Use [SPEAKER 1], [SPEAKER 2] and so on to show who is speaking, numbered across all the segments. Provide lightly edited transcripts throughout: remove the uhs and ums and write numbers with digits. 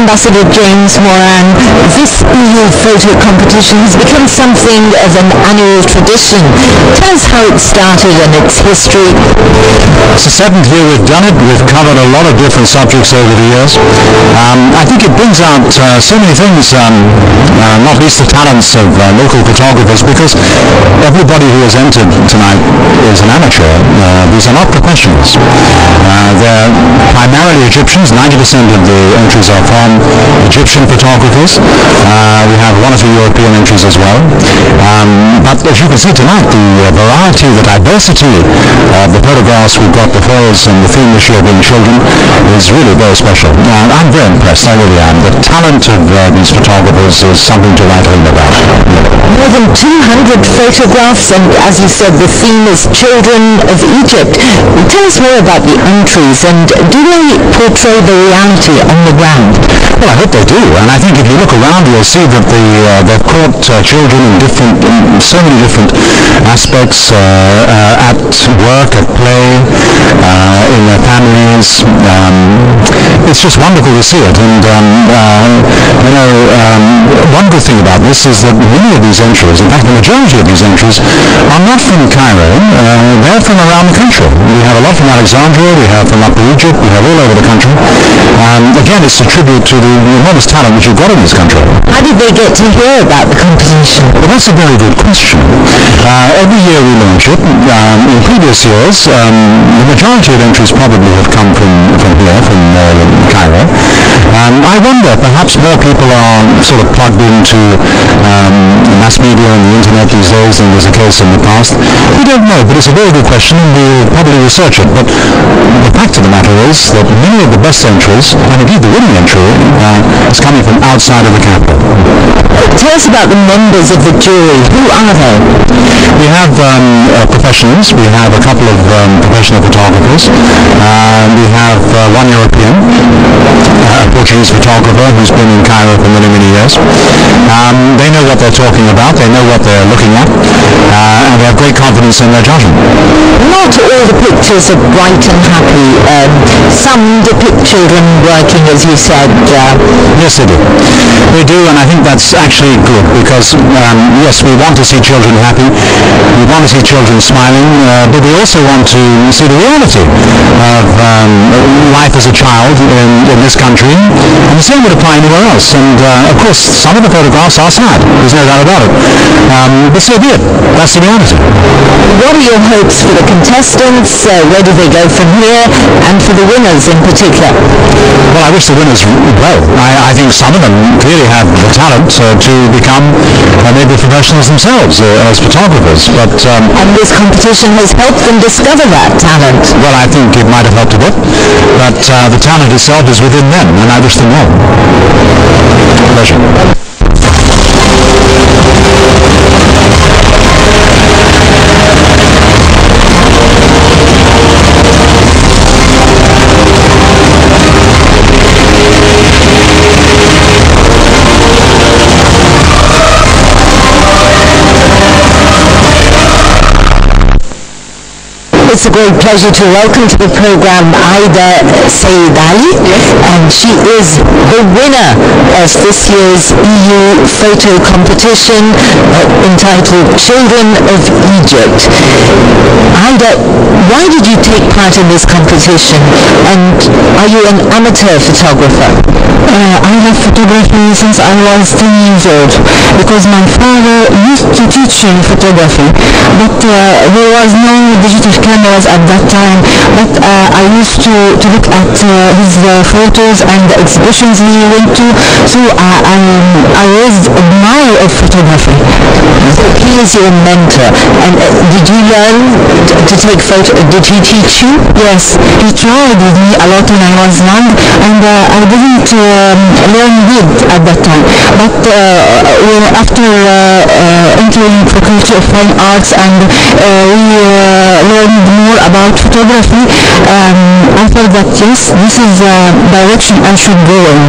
[SPEAKER 1] Ambassador James Moran, this EU photo competition has become something of an annual tradition. Tell us how it started and its history.
[SPEAKER 2] It's the 7th year we've done it. We've covered a lot of different subjects over the years. I think it brings out so many things, not least the talents of local photographers, because everybody who has entered tonight is an amateur. These are not professionals. They're primarily Egyptians. 90% of the entries are from Egyptian photographers. We have one or two European entries as well. But as you can see tonight, the variety, the diversity of the photographs we've got before us, and the theme this year being children, is really very special. I'm very impressed, I really am. The talent of these photographers is something to write home about.
[SPEAKER 1] More than 200 photographs, and as you said, the theme is Children of Egypt. Tell us more about the entries, and do they portray the reality on the ground?
[SPEAKER 2] Well, I hope they do, and I think if you look around, you'll see that they've caught children in so many different aspects, at work, at play, in their families. It's just wonderful to see it, and one good thing about this is that many of these entries, in fact the majority of these entries, are not from Cairo. They're from around the country. We have a lot from Alexandria, we have from Upper Egypt, we have all over the country. Again, it's a tribute to the enormous talent that you've got in this country.
[SPEAKER 1] How did they get to hear about the competition?
[SPEAKER 2] Well, that's a very good question. Every year we launch it. In previous years, the majority of entries probably have come from here, from Cairo. I wonder, perhaps more people are sort of plugged into mass media and the internet these days than was the case in the past. We don't know, but it's a very good question, and we'll probably research it. But the fact of the matter is that many of the best entries, and indeed the winning entry, is coming from outside of the capital.
[SPEAKER 1] Tell us about the members of the jury. Who are they?
[SPEAKER 2] We have professionals. We have a couple of professional photographers. We have one European, a Portuguese photographer who's been in Cairo for many, many years. They know what they're talking about. They know what they're looking at. And we have great confidence in their judgment.
[SPEAKER 1] Not all the pictures are bright and happy. Some depict children working, as you said.
[SPEAKER 2] Yes, they do. They do, and I think that's actually good, because yes, we want to see children happy. We want to see children smiling, but we also want to see the reality of life as a child in this country, and the same would apply anywhere else. And of course, some of the photographs are sad. There's no doubt about it. But so be it. That's the reality.
[SPEAKER 1] What are your hopes for the contestants? Where do they go from here? And for the winners in particular?
[SPEAKER 2] Well, I wish the winners well. I think some of them clearly have the talent to become maybe professionals themselves as photographers. But
[SPEAKER 1] and this competition has helped them discover that talent.
[SPEAKER 2] Well, I think it might have helped a bit, but the talent itself is within them, and I wish them well. Pleasure.
[SPEAKER 1] It's a great pleasure to welcome to the program Aida Said Ali, and she is the winner of this year's EU photo competition entitled Children of Egypt. Aida, why did you take part in this competition, and are you an amateur photographer?
[SPEAKER 3] I love photography since I was 10 years old, because my father used to teach me photography, but there was no digital cameras at that time. But I used to look at his photos and the exhibitions he went to, so I was admirer of photography.
[SPEAKER 1] So he is your mentor, and did you learn to take photos? Did he teach you?
[SPEAKER 3] Yes, he tried with me a lot when I was young, and I didn't learn good at that time. But after entering Faculty of Fine Arts, and we learned more about photography, I thought that yes, this is the direction I should go in.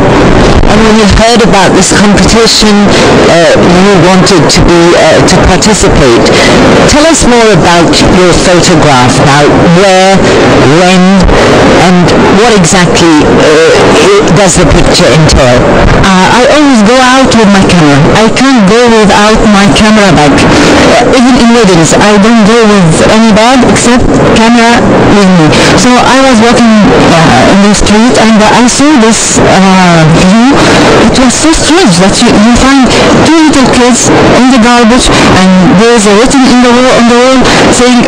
[SPEAKER 1] And when you heard about this competition, you wanted to participate. Tell us more about your photograph now. Where, when, and what exactly does the picture entail?
[SPEAKER 3] I always go out with my camera. I can't go without my camera bag. Even in weddings, I don't go with any bag except camera with me. So I was walking in the street and I saw this view. It was so strange that you find two little kids in the garbage and there is a written on the wall saying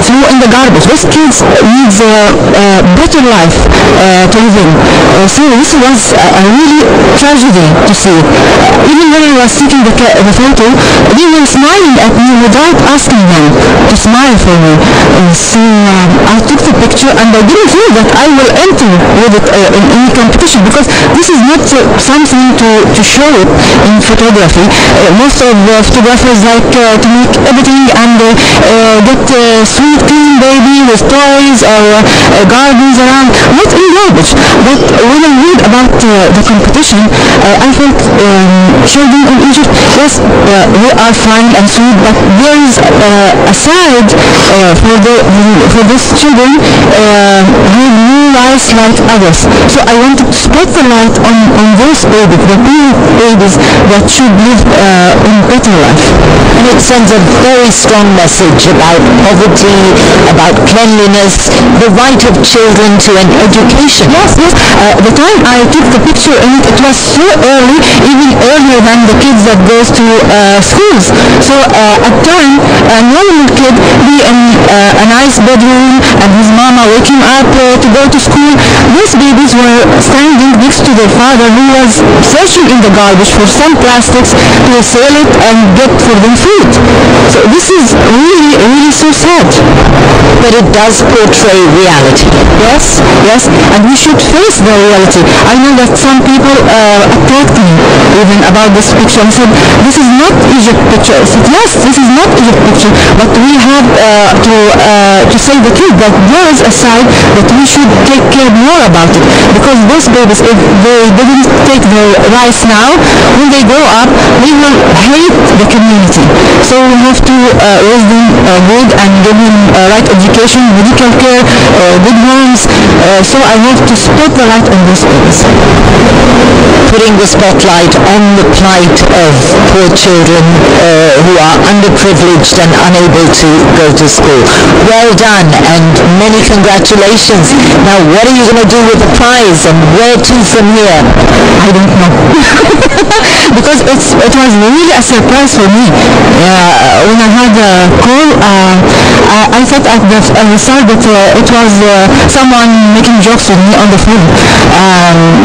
[SPEAKER 3] throw in the garbage. Those kids need a better life to live in. So this was a really tragedy to see. Even when I was taking the photo, they were smiling at me without asking them to smile for me. So I took the picture and I didn't think that I will enter with it in any competition, because this is not something to show it in photography. Most of photographers like to make everything and get sweet clean baby with toys or gardens around, not in garbage. But when I read about the competition, I felt children in Egypt, yes, they are fine and sweet, but there is a side for these children who new lives like others. So I wanted to spread the light on those babies, the poor babies that should live in better life.
[SPEAKER 1] And it sends a very strong message about poverty, about cleanliness, the right of children to an education.
[SPEAKER 3] Yes. The time I took the picture in it was so early, even earlier than the kids that goes to schools. So at time, a normal kid be in a nice bedroom and his mama wake him up to go to school. These babies were standing next to their father who was searching in the garbage for some plastics to sell it and get for them food. So this is really, really so sad.
[SPEAKER 1] But it does portray reality.
[SPEAKER 3] Yes, and we should face the reality. I know that some people attacked me even about this picture and said, this is not Egypt picture. I said, yes, this is not Egypt picture, but we have to say the truth, that there is a side that we should take care more about it, because those babies, if they didn't take their rights now, when they grow up, they will hate the community. So we have to raise them good and give them right education, medical care, good homes. So I have to spot the light on those babies.
[SPEAKER 1] Putting the spotlight on the plight of poor children who are underprivileged and unable to go to school. Well done, and many congratulations. Now, what are you going to do with the prize, and where to from here?
[SPEAKER 3] I don't know. Because it was really a surprise for me. When I had a call, I thought at the start that it was someone making jokes with me on the phone.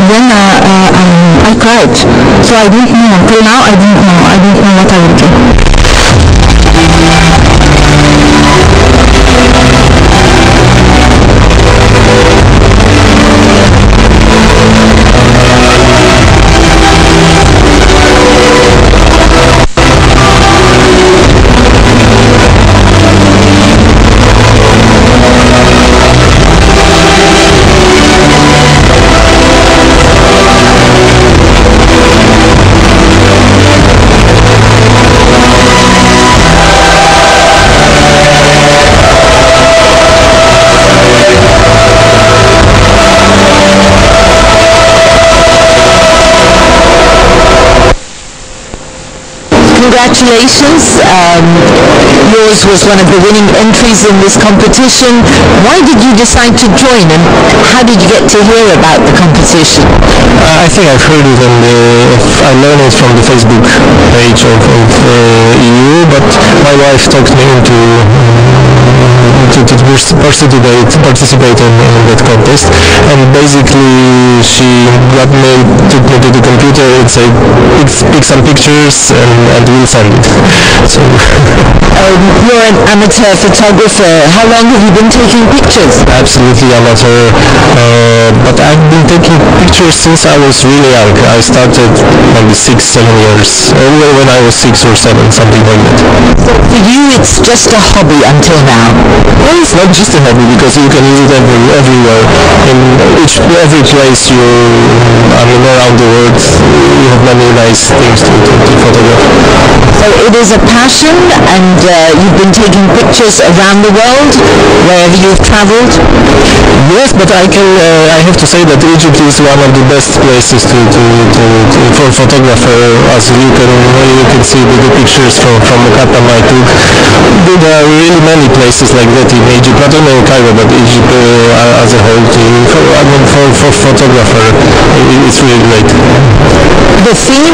[SPEAKER 3] Then I cried. So I don't know. Till now, I don't know. I don't know what I will do.
[SPEAKER 1] Congratulations. Yours was one of the winning entries in this competition. Why did you decide to join, and how did you get to hear about the competition?
[SPEAKER 2] I think I've heard it, and I learned it from the Facebook page of EU, but my wife talked me into participate in that contest, and basically she got me, took me to the computer and said, pick some pictures and we'll send it. So
[SPEAKER 1] you're an amateur photographer. How long have you been taking pictures?
[SPEAKER 2] Absolutely amateur, but I've been taking pictures since I was really young. I started maybe 6-7 years, when I was 6 or 7, something like that.
[SPEAKER 1] So for you, it's just a hobby until now?
[SPEAKER 2] Well, it's not just a hobby, because you can use it everywhere. In every place around the world, you have many nice things to photograph.
[SPEAKER 1] So it is a passion, and you've been taking pictures around the world, wherever you've traveled?
[SPEAKER 4] Yes, but I have to say that Egypt is one of the best places for photographer, as you can see the pictures from the Qatar I took. There are really many places like that in Egypt, not only in Cairo, but Egypt as a whole. For photographer, it's really great.
[SPEAKER 1] The theme